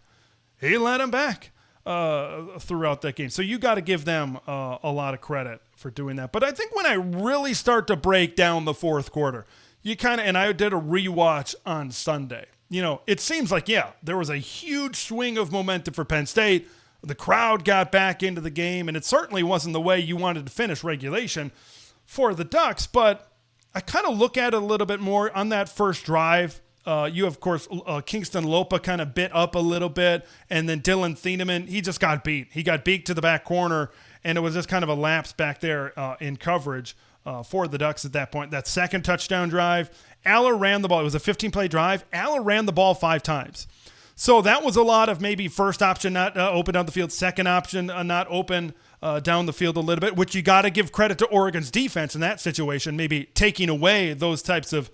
He led him back throughout that game. So you got to give them a lot of credit for doing that. But I think when I really start to break down the fourth quarter, you kind of, and I did a rewatch on Sunday. You know, it seems like, yeah, there was a huge swing of momentum for Penn State. The crowd got back into the game, and it certainly wasn't the way you wanted to finish regulation for the Ducks. But I kind of look at it a little bit more on that first drive. You, of course, Kingston Lopa kind of bit up a little bit, and then Dylan Thieneman, he just got beat. He got beat to the back corner, and it was just kind of a lapse back there in coverage for the Ducks at that point. That second touchdown drive, Aller ran the ball. It was a 15-play drive. Aller ran the ball 5 times. So that was a lot of maybe first option not open down the field, second option not open down the field a little bit, which you got to give credit to Oregon's defense in that situation, maybe taking away those types of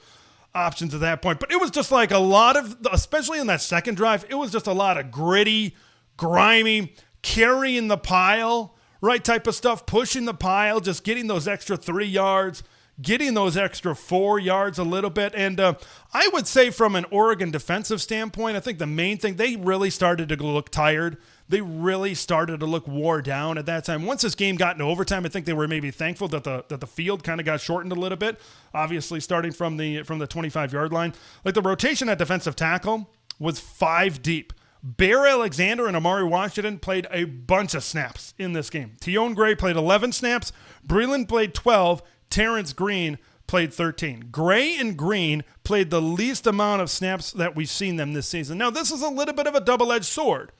options at that point. But it was just like a lot of, especially in that second drive, it was just a lot of gritty, grimy, carrying the pile, right type of stuff, pushing the pile, just getting those extra 3 yards, getting those extra 4 yards a little bit. And I would say from an Oregon defensive standpoint, I think the main thing, they really started to look tired. They really started to look wore down at that time. Once this game got into overtime, I think they were maybe thankful that the field kind of got shortened a little bit, obviously starting from the 25-yard line. Like the rotation at defensive tackle was 5 deep. Bear Alexander and Amari Washington played a bunch of snaps in this game. Tion Gray played 11 snaps. Breland played 12. Terrence Green played 13. Gray and Green played the least amount of snaps that we've seen them this season. Now, this is a little bit of a double-edged sword.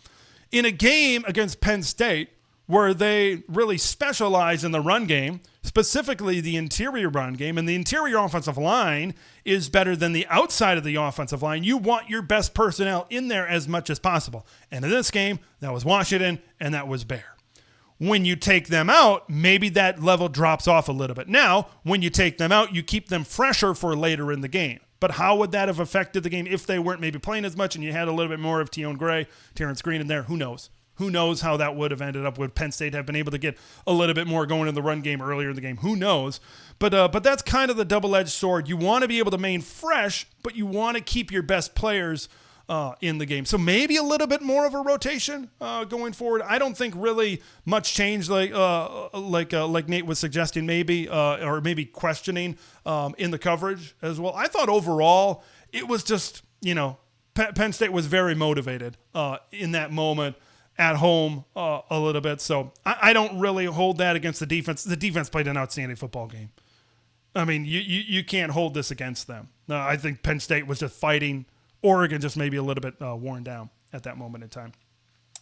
In a game against Penn State, where they really specialize in the run game, specifically the interior run game, and the interior offensive line is better than the outside of the offensive line, you want your best personnel in there as much as possible. And in this game, that was Washington and that was Bear. When you take them out, maybe that level drops off a little bit. Now, when you take them out, you keep them fresher for later in the game. But how would that have affected the game if they weren't maybe playing as much and you had a little bit more of Tion Gray, Terrence Green in there? Who knows? Who knows how that would have ended up? Would Penn State have been able to get a little bit more going in the run game earlier in the game? Who knows? But that's kind of the double-edged sword. You want to be able to remain fresh, but you want to keep your best players in the game. So maybe a little bit more of a rotation going forward. I don't think really much change like Nate was suggesting maybe or maybe questioning in the coverage as well. I thought overall it was just, Penn State was very motivated in that moment at home a little bit. So I don't really hold that against the defense. The defense played an outstanding football game. I mean, you can't hold this against them. I think Penn State was just fighting. Oregon just maybe a little bit worn down at that moment in time.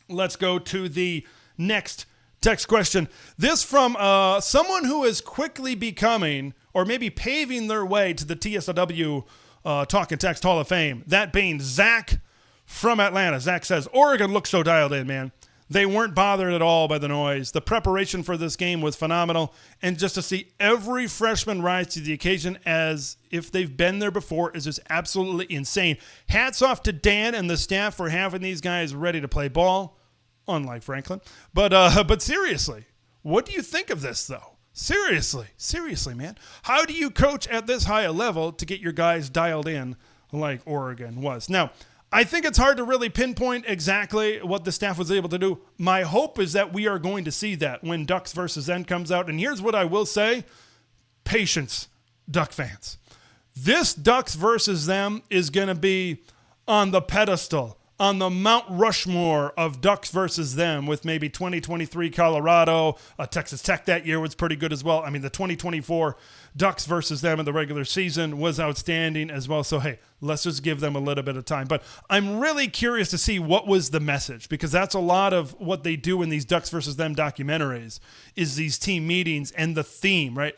Let's go to the next text question. This from someone who is quickly becoming or maybe paving their way to the TSOW Talk and Text Hall of Fame. That being Zach from Atlanta. Zach says, Oregon looks so dialed in, man. They weren't bothered at all by the noise. The preparation for this game was phenomenal. And just to see every freshman rise to the occasion as if they've been there before is just absolutely insane. Hats off to Dan and the staff for having these guys ready to play ball, unlike Franklin. But seriously, what do you think of this, though? Seriously, man. How do you coach at this high a level to get your guys dialed in like Oregon was? Now, I think it's hard to really pinpoint exactly what the staff was able to do. My hope is that we are going to see that when Ducks versus Zen comes out. And here's what I will say. Patience, Duck fans. This Ducks versus them is going to be on the pedestal, on the Mount Rushmore of Ducks versus them, with maybe 2023 Colorado. Texas Tech that year was pretty good as well. I mean, the 2024 Ducks versus them in the regular season was outstanding as well. So, hey, let's just give them a little bit of time. But I'm really curious to see what was the message, because that's a lot of what they do in these Ducks versus them documentaries is these team meetings and the theme, right?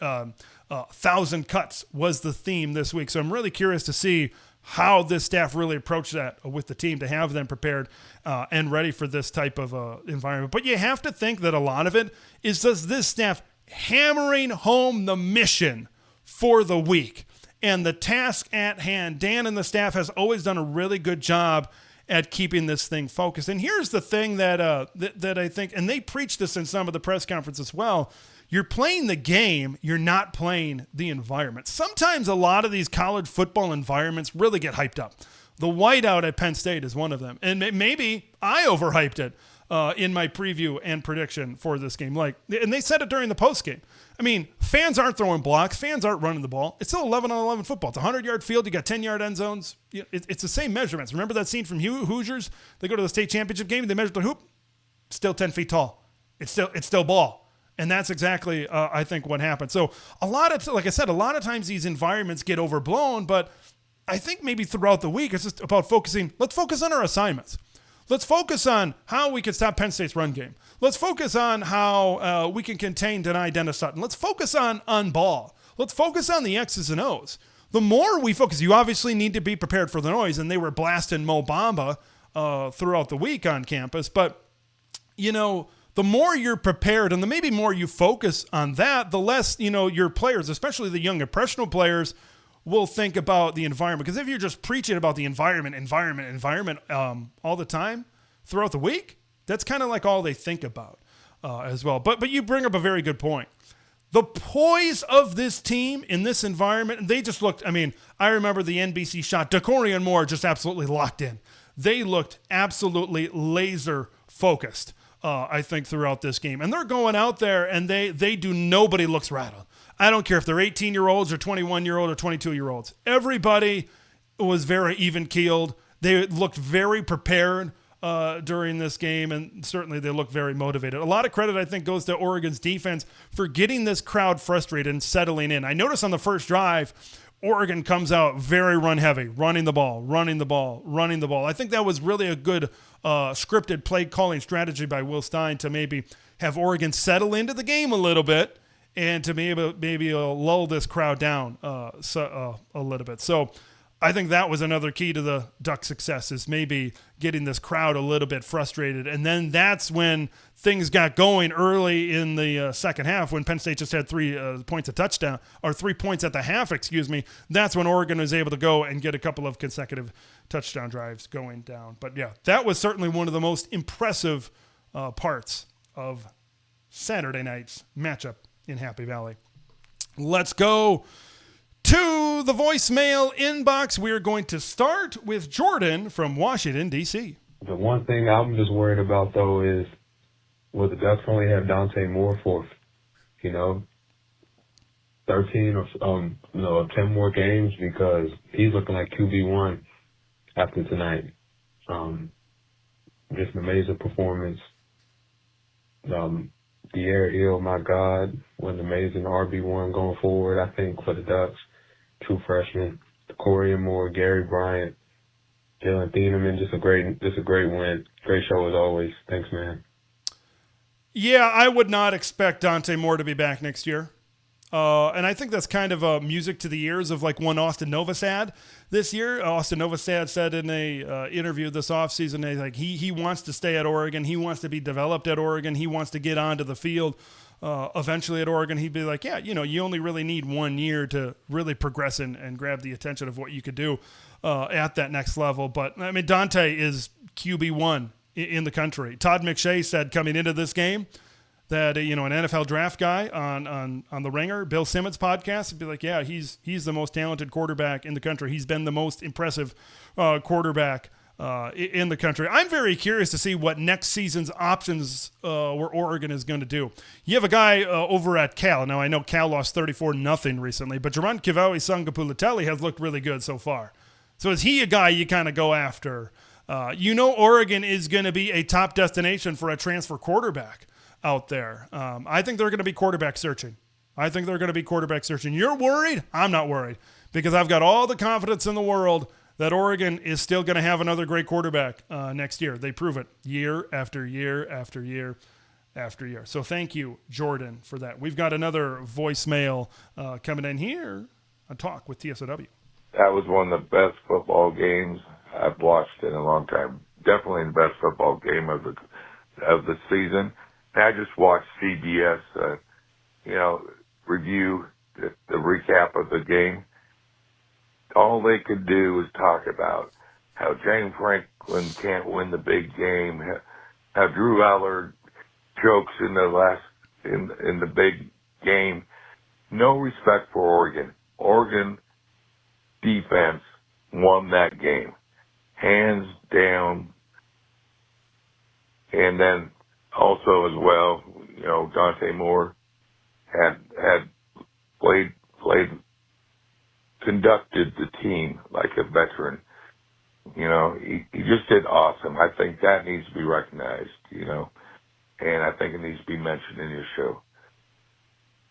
1,000 cuts was the theme this week. So I'm really curious to see how this staff really approached that with the team to have them prepared and ready for this type of environment. But you have to think that a lot of it is just this staff hammering home the mission for the week and the task at hand. Dan and the staff has always done a really good job at keeping this thing focused. And here's the thing that that I think, and they preach this in some of the press conferences as well, you're playing the game, you're not playing the environment. Sometimes a lot of these college football environments really get hyped up. The whiteout at Penn State is one of them. And maybe I overhyped it in my preview and prediction for this game. And they said it during the postgame. I mean, fans aren't throwing blocks. Fans aren't running the ball. It's still 11-on-11 football. It's a 100-yard field. You got 10-yard end zones. It's the same measurements. Remember that scene from Hoosiers? They go to the state championship game. They measure the hoop. Still 10 feet tall. It's still ball. And that's exactly, I think, what happened. So like I said, a lot of times these environments get overblown, but I think maybe throughout the week, it's just about focusing. Let's focus on our assignments. Let's focus on how we can stop Penn State's run game. Let's focus on how we can contain deny Dennis Sutton. Let's focus on ball. Let's focus on the X's and O's. The more we focus, you obviously need to be prepared for the noise, and they were blasting Mo Bamba throughout the week on campus. But, the more you're prepared and the maybe more you focus on that, the less, your players, especially the young impressionable players, will think about the environment. Because if you're just preaching about the environment all the time throughout the week, that's kind of like all they think about as well. But you bring up a very good point. The poise of this team in this environment, they just looked, I remember the NBC shot, Decorian Moore just absolutely locked in. They looked absolutely laser focused. I think throughout this game. And they're going out there and nobody looks rattled. I don't care if they're 18-year-olds or 21-year-old or 22-year-olds. Everybody was very even-keeled. They looked very prepared during this game, and certainly they looked very motivated. A lot of credit, I think, goes to Oregon's defense for getting this crowd frustrated and settling in. I noticed on the first drive, Oregon comes out very run-heavy, running the ball. I think that was really a good scripted play-calling strategy by Will Stein to maybe have Oregon settle into the game a little bit and to maybe lull this crowd down a little bit. So I think that was another key to the Duck success, is maybe getting this crowd a little bit frustrated. And then that's when things got going early in the second half, when Penn State just had 3 points at touchdown, or 3 points at the half, That's when Oregon was able to go and get a couple of consecutive touchdown drives going down. But yeah, that was certainly one of the most impressive parts of Saturday night's matchup in Happy Valley. Let's go to the voicemail inbox. We're going to start with Jordan from Washington, D.C. The one thing I'm just worried about, though, is will the Ducks only have Dante Moore for, 13 or 10 more games, because he's looking like QB1 after tonight. Just an amazing performance. De'Aaron Hill, my God, was an amazing RB1 going forward, I think, for the Ducks. True freshmen, Corey Moore, Gary Bryant, Dylan Thieneman, just a great win. Great show as always. Thanks, man. Yeah, I would not expect Dante Moore to be back next year. And I think that's kind of music to the ears of like one Austin Novosad this year. Austin Novosad said in a interview this offseason, like he wants to stay at Oregon. He wants to be developed at Oregon. He wants to get onto the field eventually at Oregon. He'd be like, yeah, you only really need 1 year to really progress and grab the attention of what you could do at that next level. But, Dante is QB1 in the country. Todd McShay said coming into this game that, an NFL draft guy on the Ringer, Bill Simmons podcast, would be like, yeah, he's the most talented quarterback in the country. He's been the most impressive quarterback in the country. I'm very curious to see what next season's options where Oregon is going to do. You have a guy over at Cal. Now, I know Cal lost 34-0 recently, but Jerron Kivawi Sangapulatelli has looked really good so far. So is he a guy you kind of go after? Oregon is going to be a top destination for a transfer quarterback out there. I think they're going to be quarterback searching. You're worried? I'm not worried, because I've got all the confidence in the world that Oregon is still going to have another great quarterback next year. They prove it year after year after year after year. So thank you, Jordan, for that. We've got another voicemail coming in here, a talk with TSOW. That was one of the best football games I've watched in a long time. Definitely the best football game of the season. And I just watched CBS, review the recap of the game. All they could do was talk about how James Franklin can't win the big game, how Drew Aller chokes in the big game. No respect for Oregon. Oregon defense won that game, hands down. And then also as well, Dante Moore had conducted the team like a veteran. He just did awesome. I think that needs to be recognized, and I think it needs to be mentioned in your show.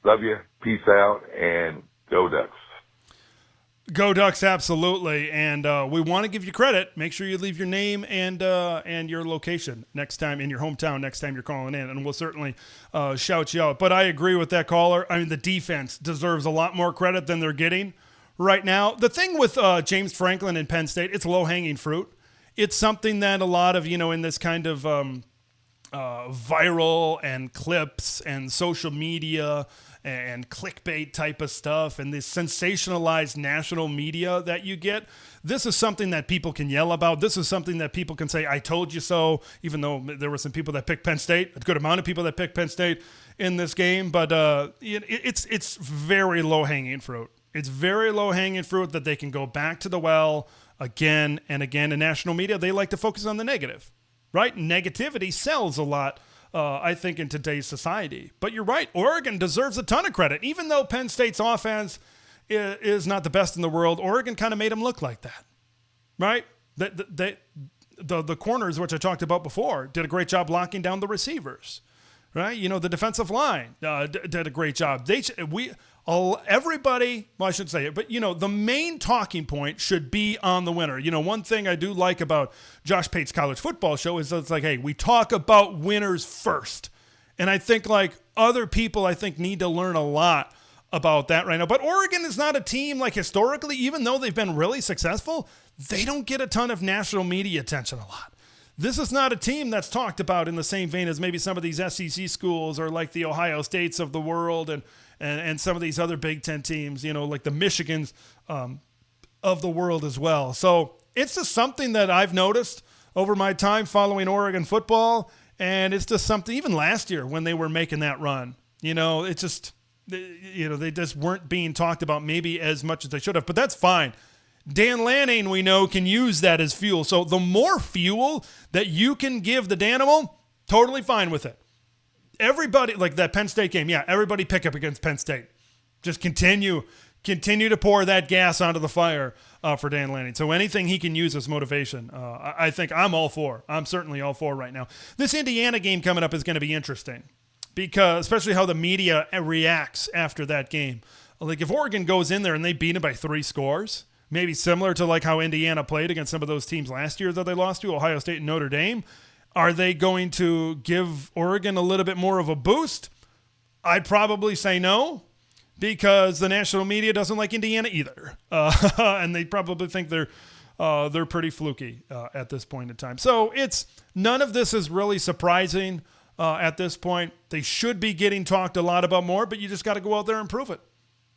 Love you. Peace out, and go Ducks. Go Ducks, absolutely. And we want to give you credit. Make sure you leave your name and your location next time, in your hometown next time you're calling in, and we'll certainly shout you out. But I agree with that caller. I mean, the defense deserves a lot more credit than they're getting right now. The thing with James Franklin and Penn State, it's low-hanging fruit. It's something that a lot of, in this kind of viral and clips and social media and clickbait type of stuff and this sensationalized national media that you get, this is something that people can yell about. This is something that people can say, I told you so, even though there were some people that picked Penn State, a good amount of people that picked Penn State in this game, but it's very low-hanging fruit. It's very low-hanging fruit that they can go back to the well again and again. In national media, they like to focus on the negative, right? Negativity sells a lot, I think, in today's society. But you're right. Oregon deserves a ton of credit. Even though Penn State's offense is not the best in the world, Oregon kind of made them look like that, right? The corners, which I talked about before, did a great job locking down the receivers, right? The defensive line did a great job. Everybody, well, I shouldn't say it, but, the main talking point should be on the winner. One thing I do like about Josh Pate's college football show is that it's like, hey, we talk about winners first. And I think, other people, need to learn a lot about that right now. But Oregon is not a team, historically, even though they've been really successful, they don't get a ton of national media attention a lot. This is not a team that's talked about in the same vein as maybe some of these SEC schools or like the Ohio States of the world and some of these other Big Ten teams, like the Michigans of the world as well. So it's just something that I've noticed over my time following Oregon football, and it's just something, even last year when they were making that run, it's just, they just weren't being talked about maybe as much as they should have, but that's fine. Dan Lanning, we know, can use that as fuel. So the more fuel that you can give the Danimal, totally fine with it. Everybody, like that Penn State game, everybody pick up against Penn State. Just continue to pour that gas onto the fire for Dan Lanning. So anything he can use as motivation, I think I'm all for. I'm certainly all for right now. This Indiana game coming up is going to be interesting because especially how the media reacts after that game. Like if Oregon goes in there and they beat it by 3 scores, maybe similar to how Indiana played against some of those teams last year that they lost to, Ohio State and Notre Dame, are they going to give Oregon a little bit more of a boost? I'd probably say no, because the national media doesn't like Indiana either. And they probably think they're pretty fluky at this point in time. So none of this is really surprising at this point. They should be getting talked a lot about more, but you just got to go out there and prove it.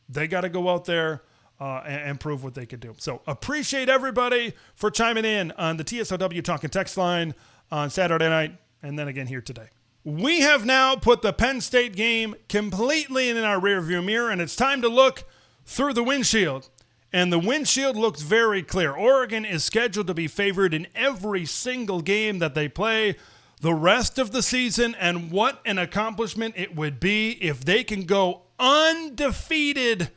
They got to go out there and prove what they could do. So appreciate everybody for chiming in on the TSOW Talk and Text line on Saturday night and then again here today. We have now put the Penn State game completely in our rearview mirror, and it's time to look through the windshield. And the windshield looks very clear. Oregon is scheduled to be favored in every single game that they play the rest of the season, and what an accomplishment it would be if they can go undefeated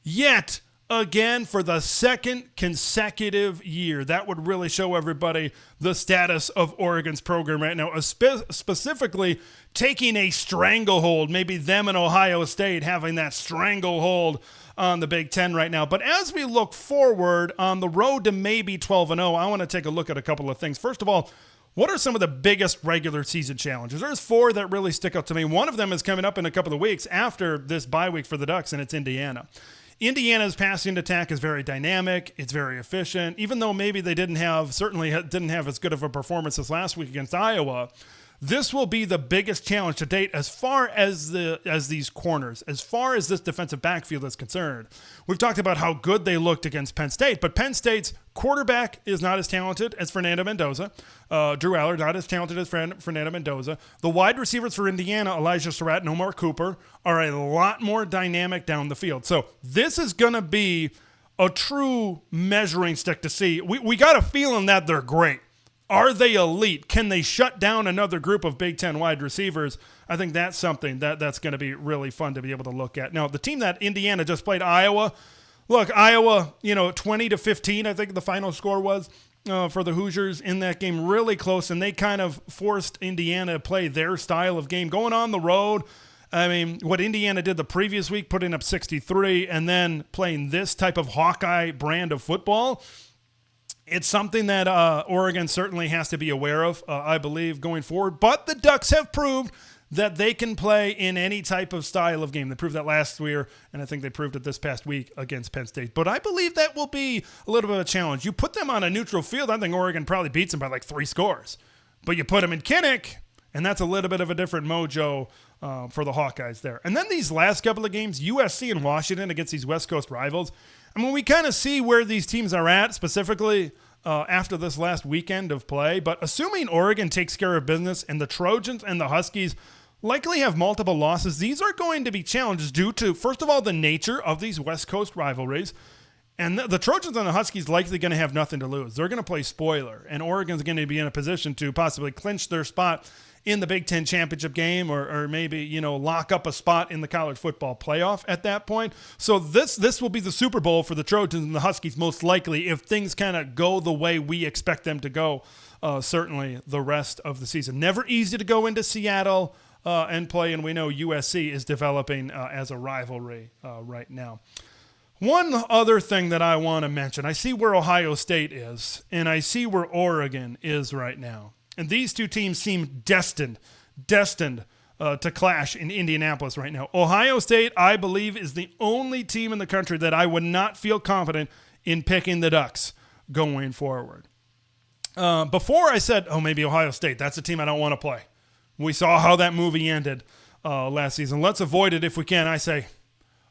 yet again for the second consecutive year. That would really show everybody the status of Oregon's program right now, specifically taking a stranglehold, maybe them and Ohio State having that stranglehold on the Big Ten right now. But as we look forward on the road to maybe 12-0, I want to take a look at a couple of things. First of all, What are some of the biggest regular season challenges? There's 4 that really stick out to me. One of them is coming up in a couple of weeks after this bye week for the Ducks, and it's Indiana. Indiana's passing attack is very dynamic. It's very efficient. Even though maybe they certainly didn't have as good of a performance as last week against Iowa, this will be the biggest challenge to date as far as these corners, as far as this defensive backfield is concerned. We've talked about how good they looked against Penn State, but Penn State's quarterback is not as talented as Fernando Mendoza. Drew Aller, not as talented as Fernando Mendoza. The wide receivers for Indiana, Elijah Surratt and Omar Cooper, are a lot more dynamic down the field. So this is going to be a true measuring stick to see. We got a feeling that they're great. Are they elite? Can they shut down another group of Big Ten wide receivers? I think that's something that's going to be really fun to be able to look at. Now, the team that Indiana just played, Iowa. Look, Iowa, 20-15, I think the final score was for the Hoosiers in that game. Really close, and they kind of forced Indiana to play their style of game. Going on the road, I mean, what Indiana did the previous week, putting up 63, and then playing this type of Hawkeye brand of football, it's something that Oregon certainly has to be aware of, I believe, going forward. But the Ducks have proved that they can play in any type of style of game. They proved that last year, and I think they proved it this past week against Penn State. But I believe that will be a little bit of a challenge. You put them on a neutral field, I think Oregon probably beats them by like 3 scores. But you put them in Kinnick, and that's a little bit of a different mojo for the Hawkeyes there. And then these last couple of games, USC and Washington against these West Coast rivals. I mean, we kind of see where these teams are at, specifically after this last weekend of play. But assuming Oregon takes care of business and the Trojans and the Huskies likely have multiple losses, these are going to be challenges due to, first of all, the nature of these West Coast rivalries. And the Trojans and the Huskies likely going to have nothing to lose. They're going to play spoiler, and Oregon's going to be in a position to possibly clinch their spot in the Big Ten championship game, or maybe, lock up a spot in the college football playoff at that point. So this will be the Super Bowl for the Trojans and the Huskies, most likely, if things kind of go the way we expect them to go, certainly the rest of the season. Never easy to go into Seattle and play, and we know USC is developing as a rivalry right now. One other thing that I want to mention, I see where Ohio State is, and I see where Oregon is right now. And these two teams seem destined to clash in Indianapolis right now. Ohio State, I believe, is the only team in the country that I would not feel confident in picking the Ducks going forward. Before I said, maybe Ohio State, that's a team I don't want to play. We saw how that movie ended last season. Let's avoid it if we can. I say,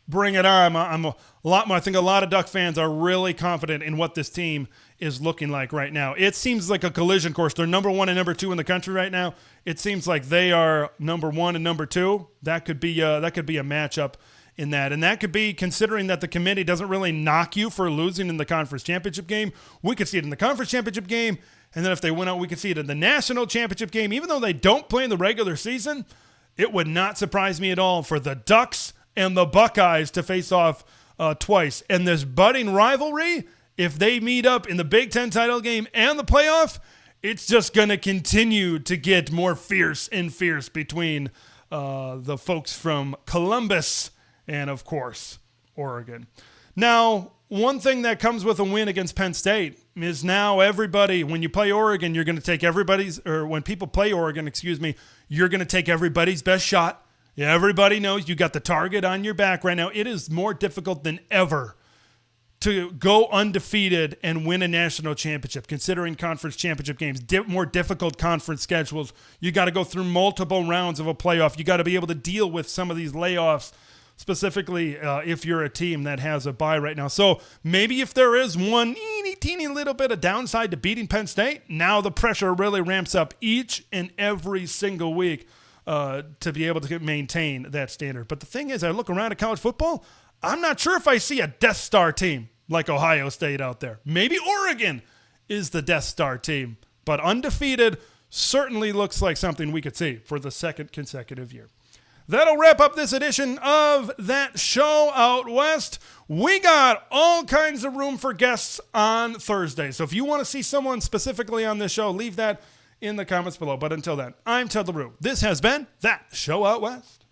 bring it on. I think a lot of Duck fans are really confident in what this team is looking like right now. It seems like a collision course. They're number 1 and number 2 in the country right now. It seems like they are number 1 and number 2. That could be a matchup in that. And that could be, considering that the committee doesn't really knock you for losing in the conference championship game. We could see it in the conference championship game. And then if they win out, we could see it in the national championship game. Even though they don't play in the regular season, it would not surprise me at all for the Ducks and the Buckeyes to face off twice. And this budding rivalry, if they meet up in the Big Ten title game and the playoff, it's just going to continue to get more fierce and fierce between the folks from Columbus and, of course, Oregon. Now, one thing that comes with a win against Penn State is now everybody, when you play Oregon, you're going to take when people play Oregon, you're going to take everybody's best shot. Yeah, everybody knows you got the target on your back right now. It is more difficult than ever to go undefeated and win a national championship, considering conference championship games, more difficult conference schedules. You got to go through multiple rounds of a playoff. You got to be able to deal with some of these layoffs, specifically if you're a team that has a bye right now. So maybe if there is one teeny little bit of downside to beating Penn State, now the pressure really ramps up each and every single week to be able to maintain that standard. But the thing is, I look around at college football, I'm not sure if I see a Death Star team like Ohio State out there. Maybe Oregon is the Death Star team, but undefeated certainly looks like something we could see for the second consecutive year. That'll wrap up this edition of That Show Out West. We got all kinds of room for guests on Thursday. So if you want to see someone specifically on this show, leave that in the comments below. But until then, I'm Ted LaRue. This has been That Show Out West.